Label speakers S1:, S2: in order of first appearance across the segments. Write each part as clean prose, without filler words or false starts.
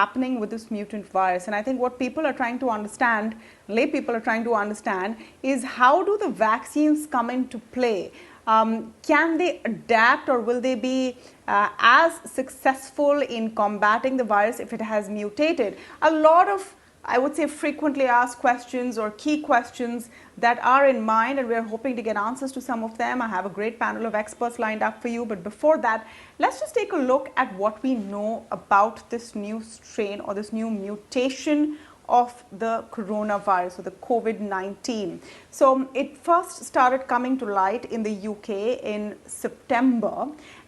S1: happening with this mutant virus. And I think what people are trying to understand, lay people are trying to understand, is how do the vaccines come into play? Can they adapt, or will they be as successful in combating the virus if it has mutated? A lot of, I would say, frequently asked questions or key questions that are in mind, and we're hoping to get answers to some of them. I have a great panel of experts lined up for you. But before that, let's just take a look at what we know about this new strain or this new mutation of the coronavirus, or the COVID-19. So it first started coming to light in the UK in September,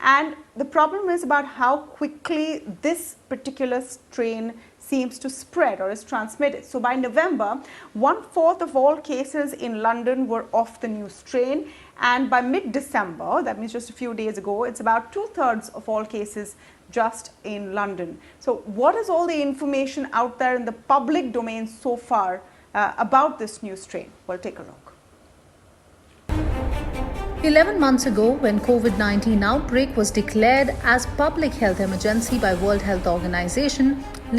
S1: and the problem is about how quickly this particular strain seems to spread or is transmitted. So by November, 1/4 of all cases in London were of the new strain, and by mid-December, that means just a few days ago, it's about 2/3 of all cases just in London. So what is all the information out there in the public domain so far about this new strain? We'll take a look.
S2: 11 months ago, when COVID-19 outbreak was declared as public health emergency by World Health Organization,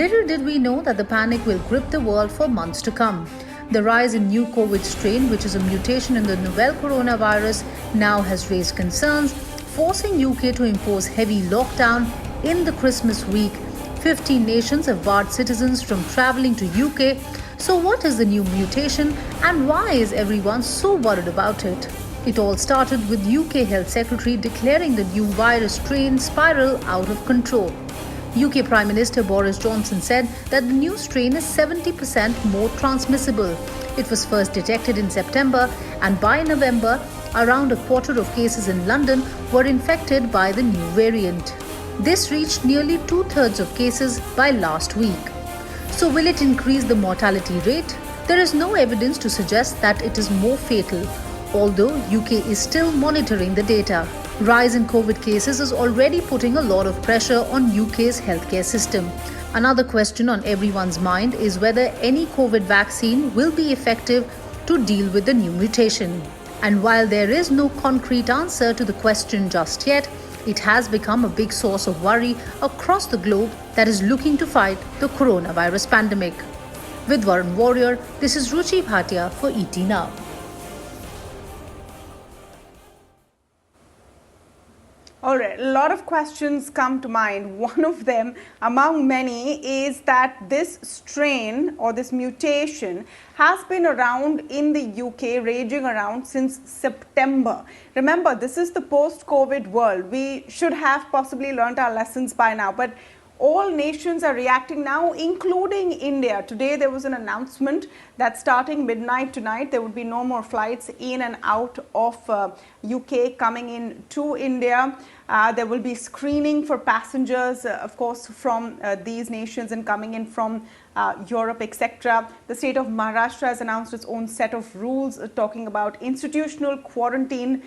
S2: little did we know that the panic will grip the world for months to come. The rise in new COVID strain, which is a mutation in the novel coronavirus, now has raised concerns, forcing UK to impose heavy lockdown in the Christmas week. 15 nations have barred citizens from traveling to UK. So what is the new mutation, and why is everyone so worried about it? It all started with UK Health Secretary declaring the new virus strain spiral out of control. UK Prime Minister Boris Johnson said that the new strain is 70% more transmissible. It was first detected in September, and by November, around a quarter of cases in London were infected by the new variant. This reached nearly 2/3 of cases by last week. So will it increase the mortality rate? There is no evidence to suggest that it is more fatal, although UK is still monitoring the data. Rise in COVID cases is already putting a lot of pressure on UK's healthcare system. Another question on everyone's mind is whether any COVID vaccine will be effective to deal with the new mutation. And while there is no concrete answer to the question just yet, it has become a big source of worry across the globe that is looking to fight the coronavirus pandemic. With Varun Warrior, this is Ruchi Bhatia for ET Now.
S1: All right, a lot of questions come to mind. One of them, among many, is that this strain or this mutation has been around in the UK, raging around since September. Remember, this is the post-COVID world. We should have possibly learned our lessons by now, but all nations are reacting now, including India. Today, there was an announcement that starting midnight tonight, there would be no more flights in and out of UK coming in to India. There will be screening for passengers, of course, from these nations and coming in from Europe, etc. The state of Maharashtra has announced its own set of rules talking about institutional quarantine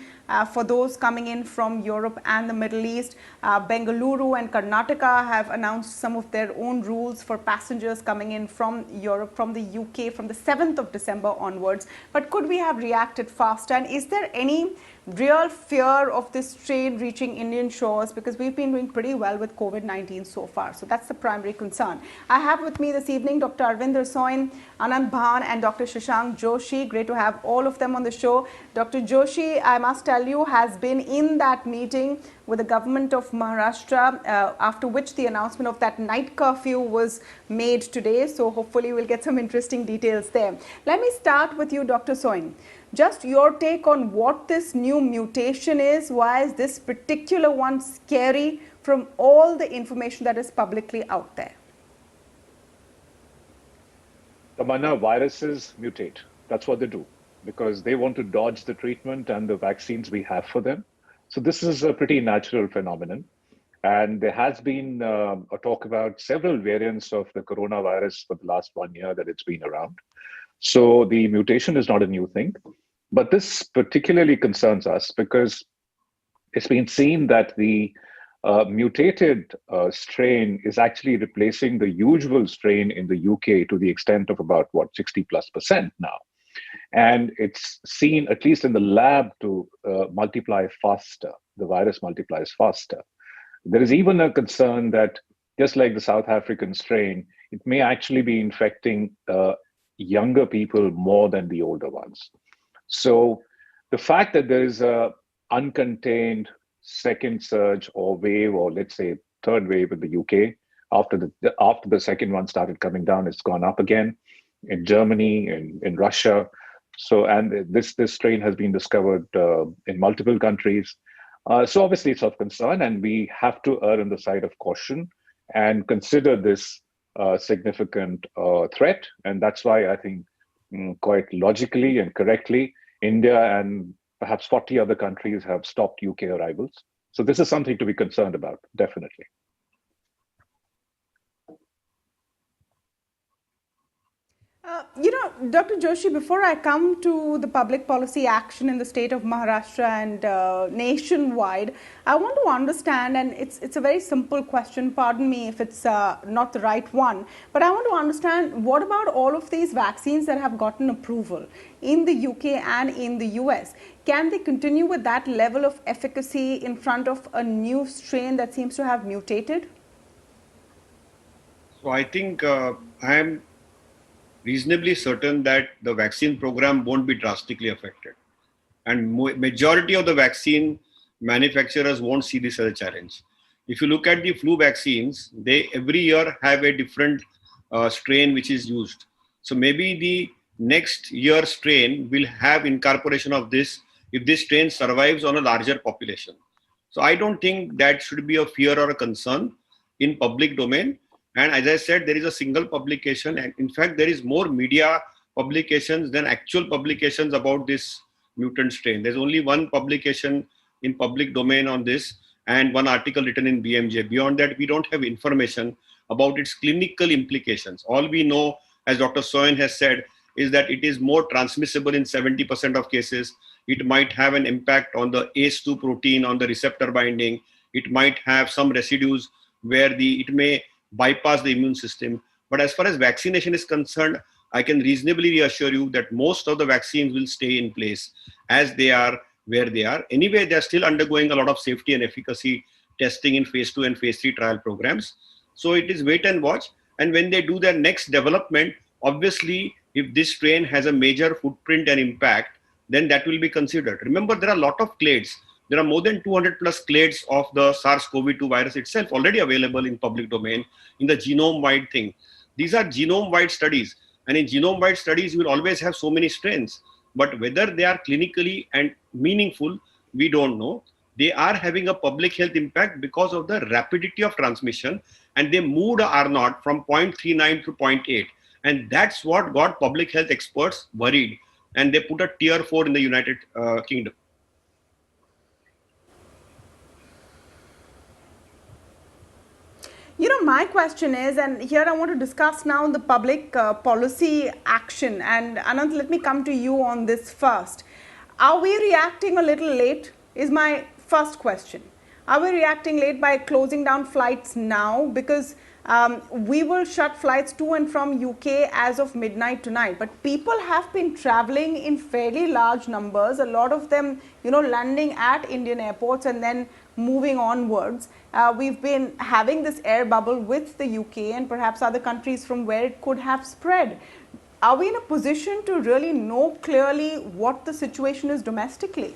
S1: for those coming in from Europe and the Middle East. Bengaluru and Karnataka have announced some of their own rules for passengers coming in from Europe, from the UK, from the 7th of December onwards. But could we have reacted faster? And is there any real fear of this strain reaching Indian shores? Because we've been doing pretty well with COVID-19 so far. So that's the primary concern. I have with me this evening Dr. Arvinder Soin, Anant Bhan, and Dr. Shashank Joshi. Great to have all of them on the show. Dr. Joshi, I must tell you, has been in that meeting with the government of Maharashtra, after which the announcement of that night curfew was made today. So hopefully we'll get some interesting details there. Let me start with you, Dr. Soin. Just your take on what this new mutation is. Why is this particular one scary from all the information that is publicly out there?
S3: Tamanna, viruses mutate. That's what they do, because they want to dodge the treatment and the vaccines we have for them. So this is a pretty natural phenomenon. And there has been a talk about several variants of the coronavirus for the last 1 year that it's been around. So the mutation is not a new thing, but this particularly concerns us because it's been seen that the mutated strain is actually replacing the usual strain in the UK to the extent of about, 60+% now. And it's seen, at least in the lab, to multiply faster. The virus multiplies faster. There is even a concern that just like the South African strain, it may actually be infecting younger people more than the older ones. So the fact that there is a uncontained second surge or wave, or let's say third wave in the UK, after the second one started coming down, it's gone up again in Germany, in Russia. So, and this strain has been discovered in multiple countries. So obviously it's of concern, and we have to err on the side of caution and consider this significant threat. And that's why I think quite logically and correctly, India and perhaps 40 other countries have stopped UK arrivals. So this is something to be concerned about, definitely.
S1: Dr. Joshi, before I come to the public policy action in the state of Maharashtra and nationwide, I want to understand, and it's a very simple question, pardon me if it's not the right one, but I want to understand, what about all of these vaccines that have gotten approval in the UK and in the US? Can they continue with that level of efficacy in front of a new strain that seems to have mutated?
S4: So I think I am reasonably certain that the vaccine program won't be drastically affected. And majority of the vaccine manufacturers won't see this as a challenge. If you look at the flu vaccines, they every year have a different strain which is used. So maybe the next year strain will have incorporation of this if this strain survives on a larger population. So I don't think that should be a fear or a concern in public domain. And as I said, there is a single publication, and in fact, there is more media publications than actual publications about this mutant strain. There's only one publication in public domain on this and one article written in BMJ. Beyond that, we don't have information about its clinical implications. All we know, as Dr. Soin has said, is that it is more transmissible in 70% of cases. It might have an impact on the ACE2 protein, on the receptor binding. It might have some residues where it may bypass the immune system. But as far as vaccination is concerned, I can reasonably reassure you that most of the vaccines will stay in place as they are where they are. Anyway, they're still undergoing a lot of safety and efficacy testing in phase 2 and phase 3 trial programs. So it is wait and watch. And when they do their next development, obviously, if this strain has a major footprint and impact, then that will be considered. Remember, there are a lot of clades. There are more than 200 plus clades of the SARS-CoV-2 virus itself already available in public domain in the genome-wide thing. These are genome-wide studies. And in genome-wide studies, you will always have so many strains. But whether they are clinically and meaningful, we don't know. They are having a public health impact because of the rapidity of transmission. And they moved R0 from 0.39 to 0.8. And that's what got public health experts worried. And they put a tier 4 in the United Kingdom.
S1: My question is, and here I want to discuss now the public policy action. And Anant, let me come to you on this first. Are we reacting a little late is my first question. Are we reacting late by closing down flights now? Because we will shut flights to and from UK as of midnight tonight. But people have been traveling in fairly large numbers. A lot of them, landing at Indian airports and then moving onwards. We've been having this air bubble with the UK and perhaps other countries from where it could have spread. Are we in a position to really know clearly what the situation is domestically?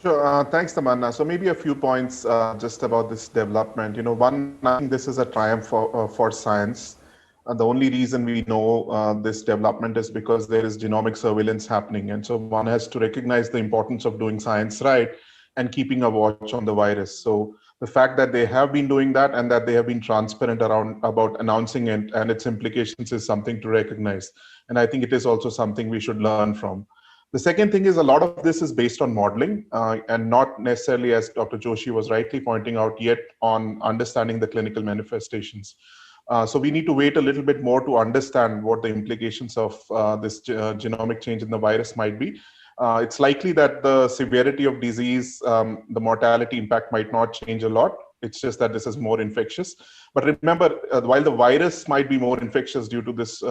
S5: Sure. Thanks, Tamanna. So maybe a few points just about this development. One, I think this is a triumph for science. The only reason we know this development is because there is genomic surveillance happening. And so one has to recognize the importance of doing science right and keeping a watch on the virus. So the fact that they have been doing that and that they have been transparent about announcing it and its implications is something to recognize. And I think it is also something we should learn from. The second thing is a lot of this is based on modeling and not necessarily, as Dr. Joshi was rightly pointing out, yet on understanding the clinical manifestations. So we need to wait a little bit more to understand what the implications of this genomic change in the virus might be. It's likely that the severity of disease, the mortality impact might not change a lot. It's just that this is more infectious. But remember, while the virus might be more infectious due to this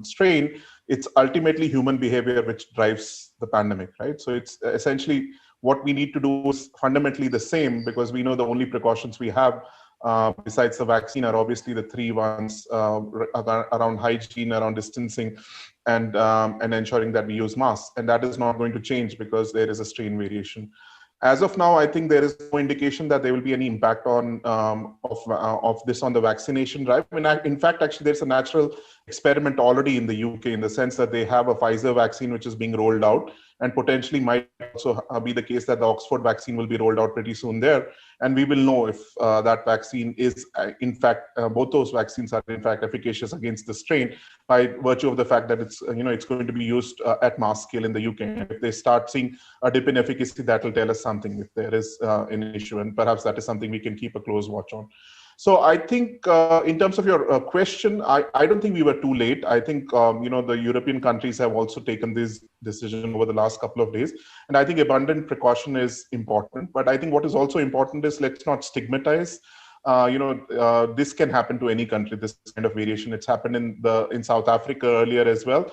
S5: strain, it's ultimately human behavior which drives the pandemic, right? So it's essentially what we need to do is fundamentally the same, because we know the only precautions we have besides the vaccine are obviously the three ones around hygiene, around distancing, and ensuring that we use masks. And that is not going to change because there is a strain variation. As of now, I think there is no indication that there will be any impact on of this on the vaccination drive. I mean, in fact, actually, there's a natural experiment already in the UK in the sense that they have a Pfizer vaccine which is being rolled out, and potentially might also be the case that the Oxford vaccine will be rolled out pretty soon there. And we will know if that vaccine is, in fact, both those vaccines are in fact efficacious against the strain by virtue of the fact that it's, it's going to be used at mass scale in the UK. And if they start seeing a dip in efficacy, that will tell us something if there is an issue. And perhaps that is something we can keep a close watch on. So I think in terms of your question, I don't think we were too late. I think, the European countries have also taken this decision over the last couple of days. And I think abundant precaution is important. But I think what is also important is let's not stigmatize. This can happen to any country, this kind of variation. It's happened in South Africa earlier as well.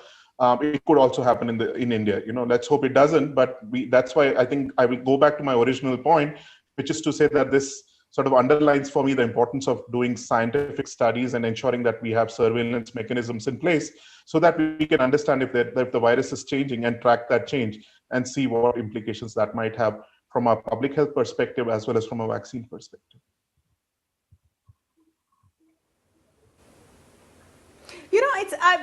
S5: It could also happen in India. Let's hope it doesn't. But that's why I think I will go back to my original point, which is to say that this sort of underlines for me the importance of doing scientific studies and ensuring that we have surveillance mechanisms in place so that we can understand if the virus is changing and track that change and see what implications that might have from a public health perspective as well as from a vaccine perspective.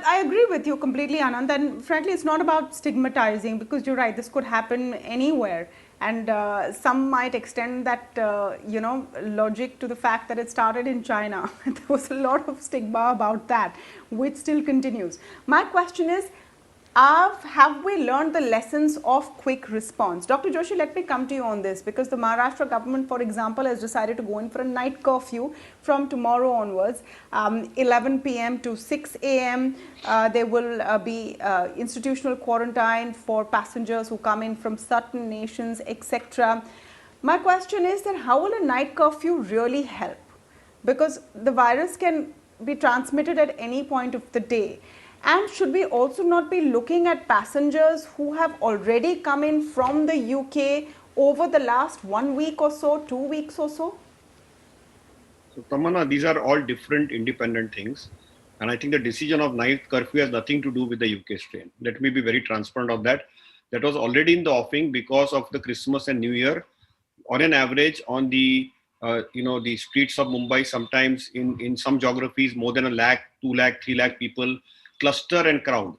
S1: I agree with you completely, Anant, and frankly, it's not about stigmatizing because you're right, this could happen anywhere. And some might extend that, logic to the fact that it started in China. There was a lot of stigma about that, which still continues. My question is, have we learned the lessons of quick response? Dr. Joshi, let me come to you on this because the Maharashtra government, for example, has decided to go in for a night curfew from tomorrow onwards, 11 p.m. to 6 a.m. There will be institutional quarantine for passengers who come in from certain nations, etc. My question is that how will a night curfew really help? Because the virus can be transmitted at any point of the day. And should we also not be looking at passengers who have already come in from the UK over the last 1 week or so, 2 weeks or so?
S4: So, Tamanna, these are all different independent things. And I think the decision of night curfew has nothing to do with the UK strain. Let me be very transparent on that. That was already in the offing because of the Christmas and New Year. On an average, on the the streets of Mumbai, sometimes in some geographies, more than 1 lakh, 2 lakh, 3 lakh people cluster and crowd.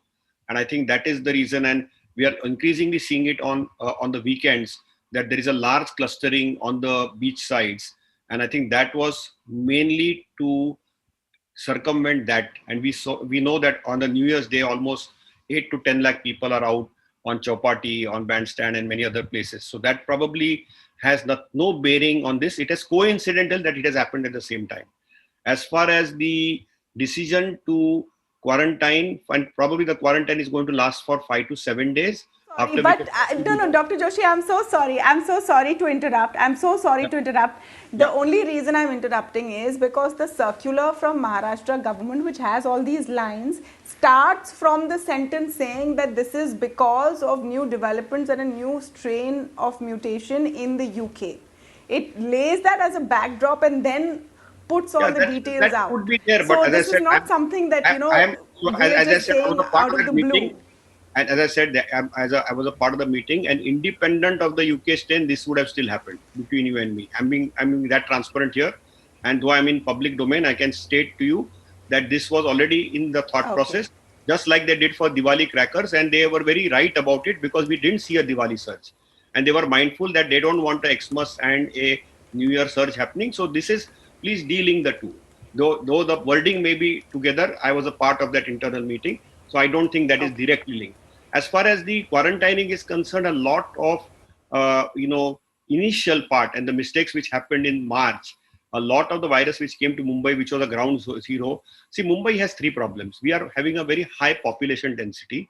S4: And I think that is the reason. And we are increasingly seeing it on the weekends that there is a large clustering on the beach sides. And I think that was mainly to circumvent that. And we know that on the New Year's Day, almost 8 to 10 lakh people are out on Chowpatty, on Bandstand and many other places. So that probably has no bearing on this. It is coincidental that it has happened at the same time. As far as the decision to quarantine, and probably the quarantine is going to last for 5 to 7 days.
S1: No, Dr. Joshi, I'm so sorry. I'm so sorry to interrupt. The only reason I'm interrupting is because the circular from Maharashtra government, which has all these lines, starts from the sentence saying that this is because of new developments and a new strain of mutation in the UK. It lays that as a backdrop and then puts all the details out.
S4: Could be there,
S1: so
S4: but
S1: this is not something that, we're just saying out of the blue.
S4: And as I said, I was a part of the meeting, and independent of the UK strain, this would have still happened between you and me. I'm being that transparent here. And though I'm in public domain, I can state to you that this was already in the thought process, just like they did for Diwali crackers. And they were very right about it because we didn't see a Diwali surge. And they were mindful that they don't want a Xmas and a New Year surge happening. So this is, please de-link the two. Though the wording may be together, I was a part of that internal meeting. So I don't think that is directly linked. As far as the quarantining is concerned, a lot of, initial part and the mistakes which happened in March, a lot of the virus which came to Mumbai, which was a ground zero. See, Mumbai has three problems. We are having a very high population density.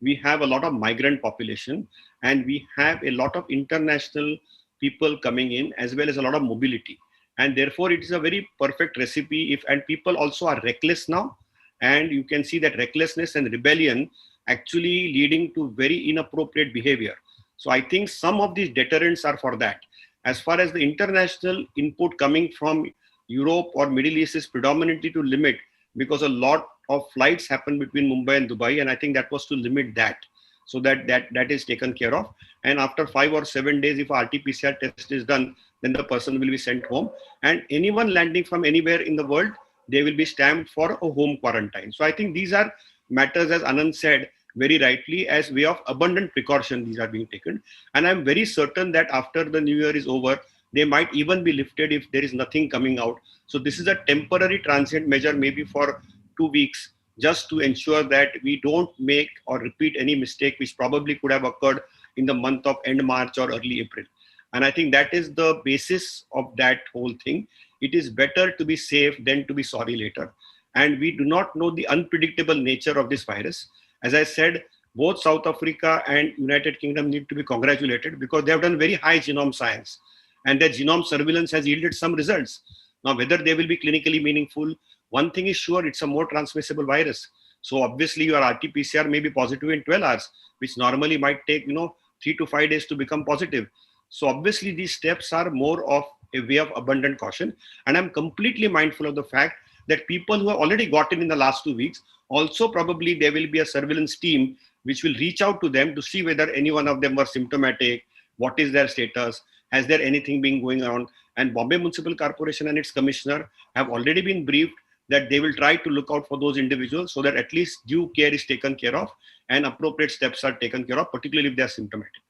S4: We have a lot of migrant population, and we have a lot of international people coming in, as well as a lot of mobility. And therefore, it is a very perfect recipe. And people also are reckless now. And you can see that recklessness and rebellion actually leading to very inappropriate behavior. So I think some of these deterrents are for that. As far as the international input coming from Europe or Middle East is predominantly to limit, because a lot of flights happen between Mumbai and Dubai, and I think that was to limit that, so that is taken care of. And after 5 or 7 days, if RT-PCR test is done, then the person will be sent home. And anyone landing from anywhere in the world, they will be stamped for a home quarantine. So I think these are matters, as Anand said very rightly, as way of abundant precaution, these are being taken. And I'm very certain that after the new year is over, they might even be lifted if there is nothing coming out. So this is a temporary transient measure, maybe for 2 weeks, just to ensure that we don't make or repeat any mistake which probably could have occurred in the month of end March or early April. And I think that is the basis of that whole thing. It is better to be safe than to be sorry later. And we do not know the unpredictable nature of this virus. As I said, both South Africa and United Kingdom need to be congratulated, because they have done very high genome science, and their genome surveillance has yielded some results. Now, whether they will be clinically meaningful, one thing is sure, it's a more transmissible virus. So obviously your RT-PCR may be positive in 12 hours, which normally might take 3 to 5 days to become positive. So obviously these steps are more of a way of abundant caution. And I'm completely mindful of the fact that people who have already gotten in the last 2 weeks, also probably there will be a surveillance team which will reach out to them to see whether any one of them were symptomatic, what is their status, has there anything been going on. And Bombay Municipal Corporation and its commissioner have already been briefed that they will try to look out for those individuals, so that at least due care is taken care of and appropriate steps are taken care of, particularly if they are symptomatic.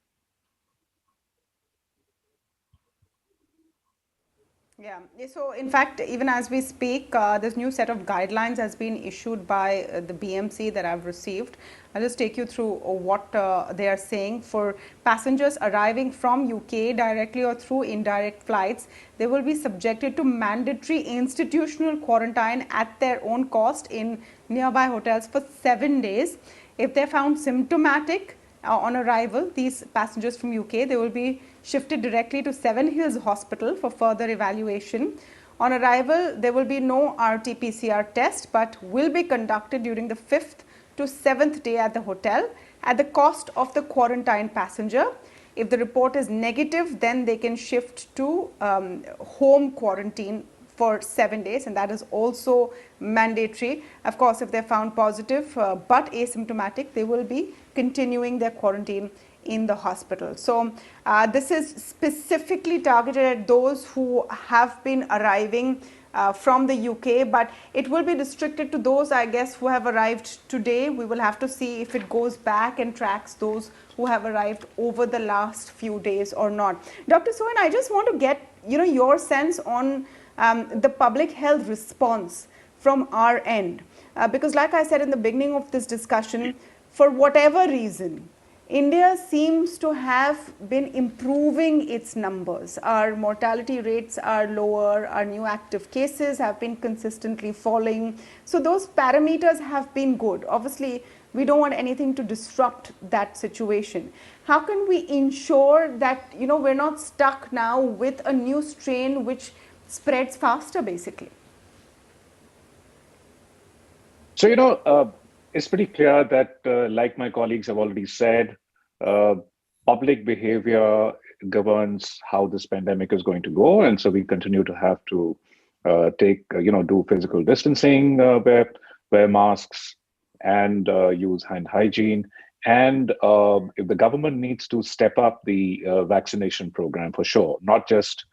S1: Yeah, so in fact, even as we speak, this new set of guidelines has been issued by the BMC that I've received. I'll just take you through what they are saying. For passengers arriving from UK directly or through indirect flights, they will be subjected to mandatory institutional quarantine at their own cost in nearby hotels for 7 days. If they're found symptomatic on arrival, these passengers from UK, they will be shifted directly to Seven Hills Hospital for further evaluation. On arrival, there will be no RT-PCR test, but will be conducted during the 5th to 7th day at the hotel at the cost of the quarantine passenger. If the report is negative, then they can shift to home quarantine for 7 days, and that is also mandatory. Of course, if they're found positive but asymptomatic, they will be continuing their quarantine in the hospital. So this is specifically targeted at those who have been arriving from the UK, but it will be restricted to those, I guess, who have arrived today. We will have to see if it goes back and tracks those who have arrived over the last few days or not. Dr. Soin, I just want to get your sense on the public health response from our end, because like I said in the beginning of this discussion, for whatever reason, India seems to have been improving its numbers. Our mortality rates are lower, our new active cases have been consistently falling. So those parameters have been good. Obviously, we don't want anything to disrupt that situation. How can we ensure that we're not stuck now with a new strain which spreads faster, basically?
S3: So, it's pretty clear that, like my colleagues have already said, public behavior governs how this pandemic is going to go. And so we continue to have to do physical distancing, wear masks, and use hand hygiene. And if the government needs to step up the vaccination program, for sure, not just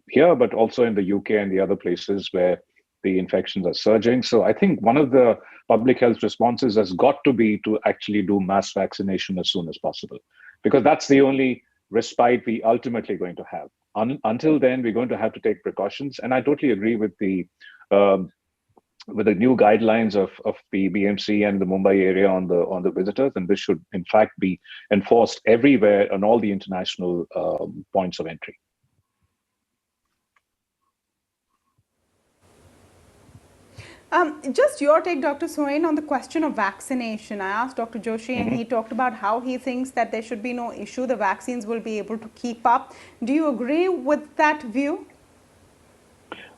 S3: here, but also in the UK and the other places where the infections are surging. So I think one of the public health responses has got to be to actually do mass vaccination as soon as possible, because that's the only respite we ultimately going to have. Until then, we're going to have to take precautions. And I totally agree with the new guidelines of the BMC and the Mumbai area on the visitors, and this should in fact be enforced everywhere on all the international points of entry.
S1: Just your take, Dr. Soin, on the question of vaccination. I asked Dr. Joshi and he talked about how he thinks that there should be no issue. The vaccines will be able to keep up. Do you agree with that view?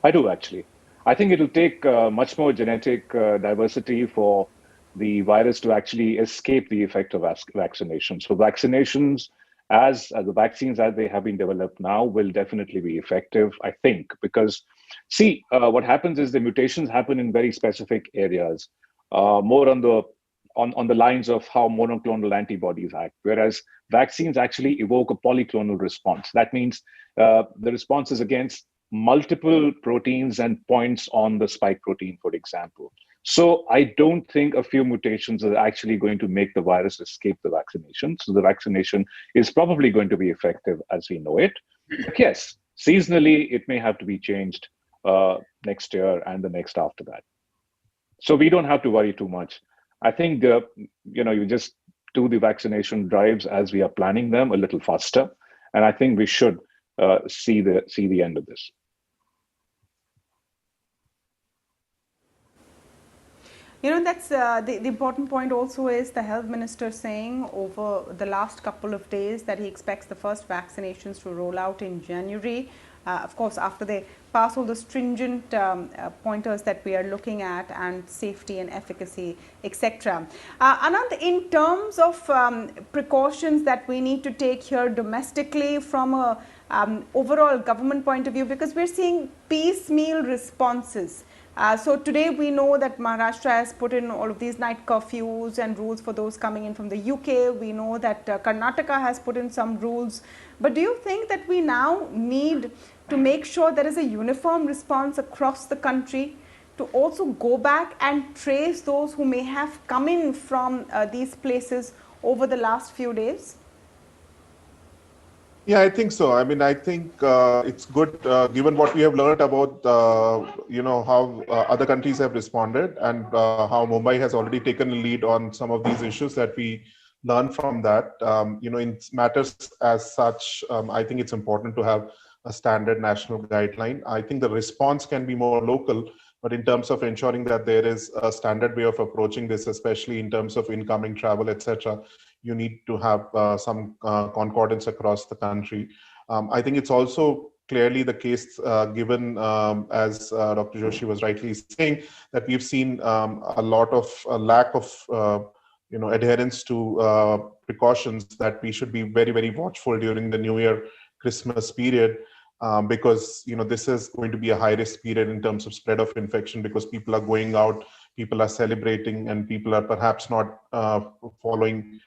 S3: I do, actually. I think it will take much more genetic diversity for the virus to actually escape the effect of vaccination. So vaccinations, as the vaccines as they have been developed now, will definitely be effective, I think, because See, what happens is the mutations happen in very specific areas, more on the lines of how monoclonal antibodies act, whereas vaccines actually evoke a polyclonal response. That means the response is against multiple proteins and points on the spike protein, for example. So I don't think a few mutations are actually going to make the virus escape the vaccination. So the vaccination is probably going to be effective as we know it. But yes, seasonally, it may have to be changed next year and the next after that. So we don't have to worry too much. I think you just do the vaccination drives as we are planning them a little faster, and I think we should see the end of this.
S1: That's the important point also is the health minister saying over the last couple of days that he expects the first vaccinations to roll out in January. Of course, after they pass all the stringent pointers that we are looking at and safety and efficacy, etc. Anant, in terms of precautions that we need to take here domestically from a overall government point of view, because we're seeing piecemeal responses. So today we know that Maharashtra has put in all of these night curfews and rules for those coming in from the UK. We know that Karnataka has put in some rules. But do you think that we now need to make sure there is a uniform response across the country to also go back and trace those who may have come in from these places over the last few days?
S5: Yeah, I think so. I mean, I think it's good given what we have learned about, how other countries have responded and how Mumbai has already taken a lead on some of these issues that we learn from that. In matters as such, I think it's important to have a standard national guideline. I think the response can be more local, but in terms of ensuring that there is a standard way of approaching this, especially in terms of incoming travel, etc., you need to have some concordance across the country. I think it's also clearly the case given, as Dr. Joshi was rightly saying, that we've seen a lot of lack of adherence to precautions, that we should be very, very watchful during the New Year, Christmas period, because this is going to be a high risk period in terms of spread of infection, because people are going out, people are celebrating, and people are perhaps not following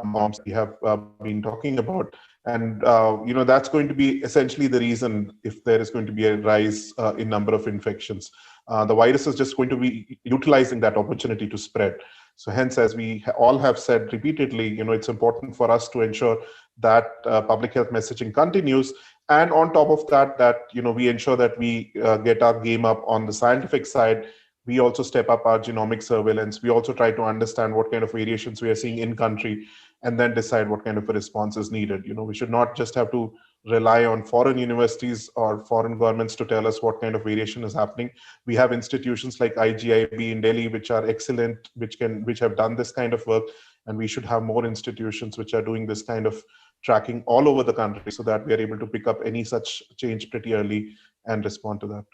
S5: norms we have been talking about. And that's going to be essentially the reason if there is going to be a rise in number of infections. The virus is just going to be utilizing that opportunity to spread. So hence, as we all have said repeatedly, it's important for us to ensure that public health messaging continues. And on top of that, we ensure that we get our game up on the scientific side. We also step up our genomic surveillance. We also try to understand what kind of variations we are seeing in country, and then decide what kind of a response is needed. We should not just have to rely on foreign universities or foreign governments to tell us what kind of variation is happening. We have institutions like IGIB in Delhi, which are excellent, which have done this kind of work, and we should have more institutions which are doing this kind of tracking all over the country, so that we are able to pick up any such change pretty early and respond to that.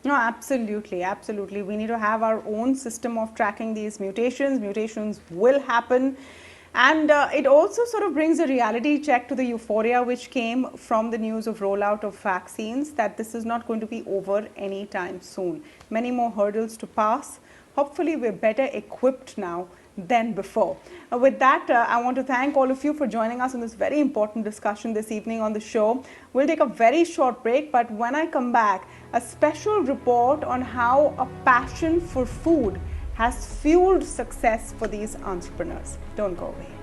S1: No, absolutely, absolutely. We need to have our own system of tracking these mutations. Mutations will happen. And it also sort of brings a reality check to the euphoria which came from the news of rollout of vaccines, that this is not going to be over anytime soon. Many more hurdles to pass. Hopefully, we're better equipped now than before. With that, I want to thank all of you for joining us on this very important discussion this evening on the show. We'll take a very short break, but when I come back, a special report on how a passion for food has fueled success for these entrepreneurs. Don't go away.